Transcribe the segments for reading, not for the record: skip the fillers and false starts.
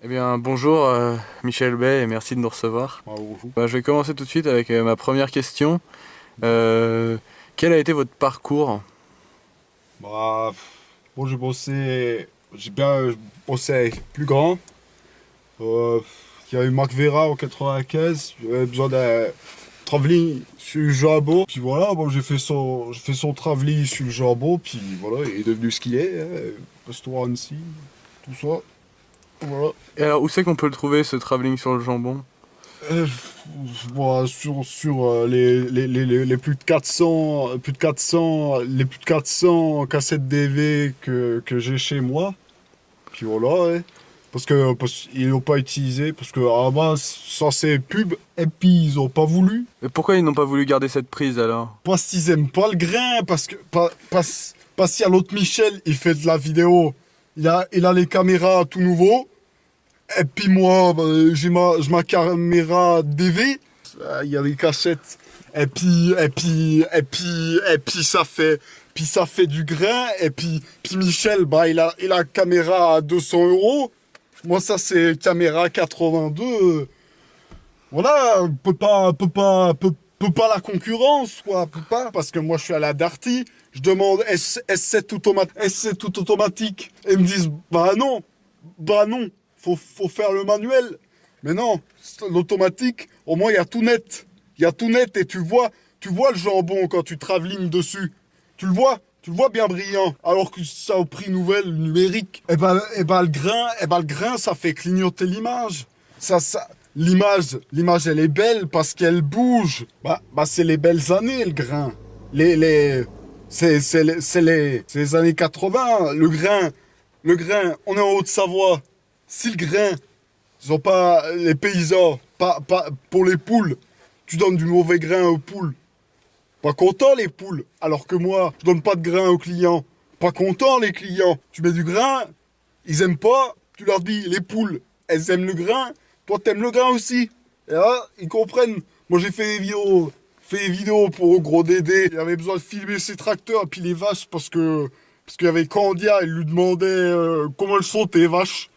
Eh bien, bonjour Michel Bay et merci de nous recevoir. Ah, bonjour. Je vais commencer tout de suite avec ma première question. Euh, Quel a été votre parcours? Bah, bon, j'ai bien bossé avec plus grand. Euh, il y a eu Marc Vera en 95. J'avais besoin d'un travelling sur le Jabot. Puis voilà, bon, j'ai fait son travelling sur le Jabot. Puis voilà, il est devenu ce qu'il est. Restaurant Annecy, tout ça. Voilà. Et alors, où c'est qu'on peut le trouver ce travelling sur le jambon? Euh, voilà, sur les plus de 400, les plus de 400 cassettes DV que j'ai chez moi. Puis voilà, ouais. Parce qu'ils l'ont pas utilisé, parce que à la base, censé pub, et puis ils ont pas voulu. Et pourquoi ils n'ont pas voulu garder cette prise alors? Parce qu'ils aiment pas le grain, parce qu'il y a l'autre Michel, il fait de la vidéo. Il a les caméras tout nouveau. Et puis moi, bah, j'ai ma caméra DV. Il y a les cassettes. Et puis ça fait du grain. Puis Michel, bah, il a caméra à 200 euros. Moi, ça, c'est caméra 82. Voilà, peut pas la concurrence, quoi. Peut pas. Parce que moi, je suis à la Darty. Je demande S7 tout automatique. Et ils me disent, bah non. Bah non. Faut faire le manuel. Mais non, l'automatique, au moins, il y a tout net. Il y a tout net et tu vois le jambon quand tu travelines dessus. Tu le vois bien brillant. Alors que ça au prix nouvelle numérique. Le grain, ça fait clignoter l'image. L'image, elle est belle parce qu'elle bouge. C'est les belles années, le grain. C'est les années 80. Le grain, on est en Haute-Savoie. Si le grain, ils ont pas les paysans, pas pour les poules, tu donnes du mauvais grain aux poules. Pas content les poules, alors que moi, je donne pas de grain aux clients. Pas content les clients. Tu mets du grain, ils aiment pas, tu leur dis les poules, elles aiment le grain, toi t'aimes le grain aussi. Et là, ils comprennent. Moi j'ai fait des vidéos pour Gros Dédé. Il avait besoin de filmer ses tracteurs et puis les vaches parce qu'il y avait Candia, il lui demandait comment elles sont tes vaches.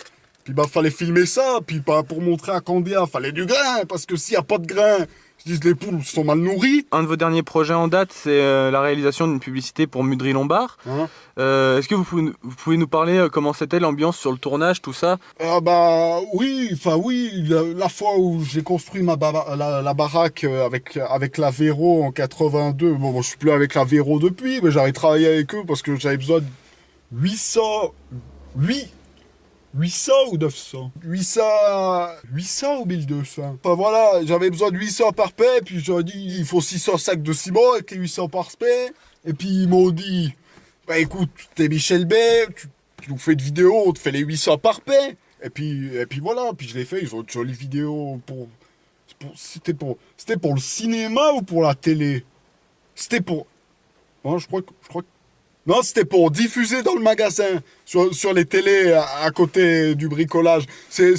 Puis bah fallait filmer ça, puis bah, pour montrer à Candia, fallait du grain, parce que s'il y a pas de grain, ils disent les poules sont mal nourries. Un de vos derniers projets en date, c'est la réalisation d'une publicité pour Mudry Lombard. Hein. Est-ce que vous pouvez nous parler comment c'était l'ambiance sur le tournage, tout ça? Ah bah oui, enfin oui, la fois où j'ai construit la baraque avec la Véro en 82, bon moi, je suis plus avec la Véro depuis, mais j'avais travaillé avec eux parce que j'avais besoin de 800, 8, 800 ou 900? 800 ou 1200? Enfin voilà, j'avais besoin de 800 par paix, puis j'aurais dit il faut 600 sacs de ciment avec les 800 par paix. Et puis ils m'ont dit, bah écoute, t'es Michel Bay, tu nous fais de vidéos, on te fait les 800 par paix. Et puis voilà, puis je l'ai fait, ils ont une jolie vidéo c'était pour le cinéma ou pour la télé? C'était pour, non, je crois que non, c'était pour diffuser dans le magasin, sur les télés à côté du bricolage. Tu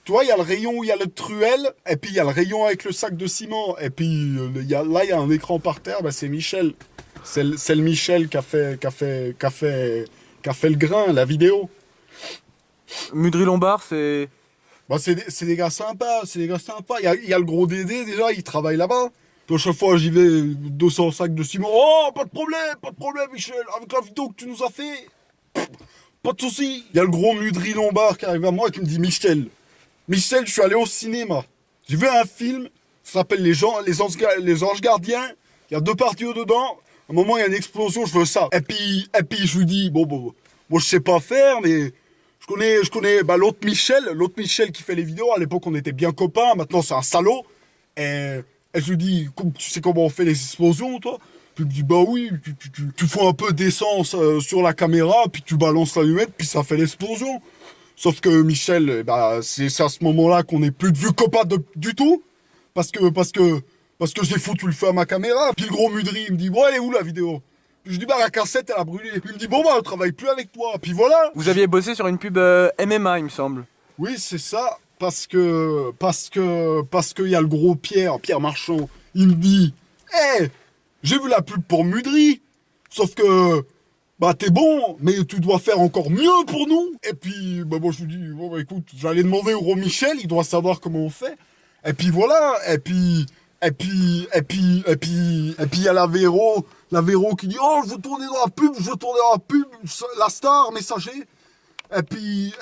vois, il y a le rayon où il y a le truelle, et puis il y a le rayon avec le sac de ciment. Et puis là, il y a un écran par terre, bah, c'est Michel. C'est le Michel qui a fait le grain, la vidéo. Mudry Lombard, c'est... Bah, c'est des gars sympas, c'est des gars sympas. Il y a le Gros Dédé, déjà, il travaille là-bas. À chaque fois, j'y vais 200 sacs de ciment. Oh, pas de problème, Michel. Avec la vidéo que tu nous as fait, pas de souci. Il y a le gros Mudry Lombard qui arrive à moi et qui me dit Michel, je suis allé au cinéma. J'ai vu un film, ça s'appelle les Anges Gardiens. Il y a deux parties dedans. À un moment, il y a une explosion, je veux ça. Et puis je lui dis bon, moi je sais pas faire, mais je connais bah, l'autre Michel qui fait les vidéos. À l'époque, on était bien copains. Maintenant, c'est un salaud. Et je lui dis, tu sais comment on fait les explosions, toi? Puis il me dit, bah oui, tu fous un peu d'essence sur la caméra, puis tu balances l'allumette, puis ça fait l'explosion. Sauf que Michel, bah, c'est à ce moment-là qu'on n'est plus de vieux copains du tout, parce que j'ai foutu le feu à ma caméra. Puis le gros Mudry, il me dit, bon, elle est où la vidéo? Puis je dis, bah la cassette, elle a brûlé. Puis il me dit, bon, bah, on travaille plus avec toi. Puis voilà. Vous aviez bossé sur une pub MMA, il me semble. Oui, c'est ça, parce qu'il y a le gros Pierre Marchand, il me dit, hé, j'ai vu la pub pour Mudry, sauf que, bah t'es bon, mais tu dois faire encore mieux pour nous. Et puis, bah moi je lui dis, bon bah écoute, j'allais demander au gros Michel, il doit savoir comment on fait. Et puis voilà, et puis il y a la Véro qui dit, oh, je veux tourner dans la pub, la star, messager. Et puis,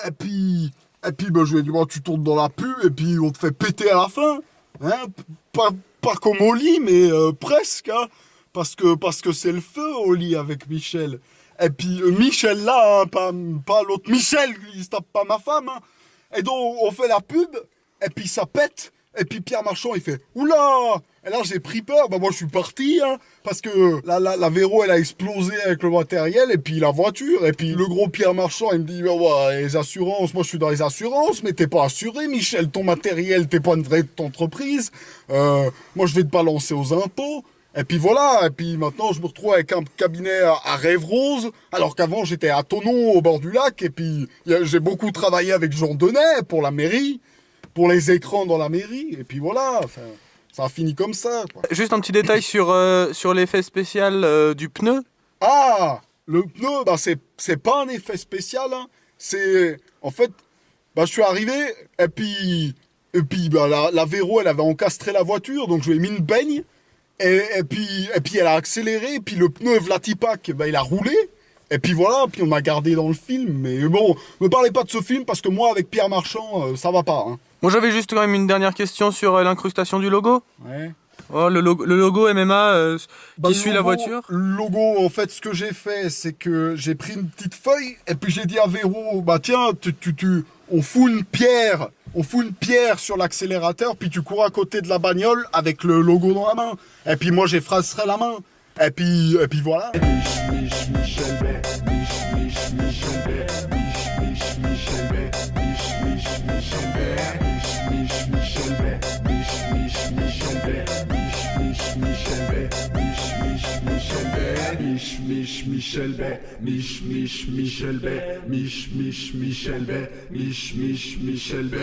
bah, je lui ai dit, bon, tu tournes dans la pub, et puis on te fait péter à la fin. Hein, pas comme au lit, mais presque, hein, parce que c'est le feu au lit avec Michel. Et puis Michel là, hein, pas l'autre Michel, il se tape pas ma femme. Hein. Et donc on fait la pub, et puis ça pète. Et puis Pierre Marchand, il fait « Oula !» Et là, j'ai pris peur. Bah, moi, je suis parti, hein, parce que la Véro, elle a explosé avec le matériel, et puis la voiture. Et puis le gros Pierre Marchand, il me dit « Ouais, les assurances, moi, je suis dans les assurances, mais t'es pas assuré, Michel. Ton matériel, t'es pas une vraie entreprise. Moi, je vais te balancer aux impôts. » Et puis voilà, et puis maintenant, je me retrouve avec un cabinet à Rêve-Rose, alors qu'avant, j'étais à Thonon, au bord du lac, et puis j'ai beaucoup travaillé avec Jean Denay pour la mairie. Pour les écrans dans la mairie, et puis voilà, enfin, ça a fini comme ça, quoi. Juste un petit détail sur l'effet spécial du pneu. Ah, le pneu, bah c'est pas un effet spécial, hein. C'est, en fait, bah je suis arrivé, et puis bah, la Véro, elle avait encastré la voiture, donc je lui ai mis une baigne, et puis elle a accéléré, et puis le pneu Vlatipak, bah il a roulé. Et puis voilà, puis on m'a gardé dans le film, mais bon, me parlez pas de ce film, parce que moi, avec Pierre Marchand, ça va pas, hein. Moi j'avais juste quand même une dernière question sur l'incrustation du logo. Ouais. Oh, le logo MMA qui suit la voiture. Le logo, en fait, ce que j'ai fait, c'est que j'ai pris une petite feuille et puis j'ai dit à Véro, bah tiens, on fout une pierre sur l'accélérateur, puis tu cours à côté de la bagnole avec le logo dans la main. Et puis moi, j'effacerai la main. Et puis voilà. Michel Bay, Michel Bay, Michel Bay.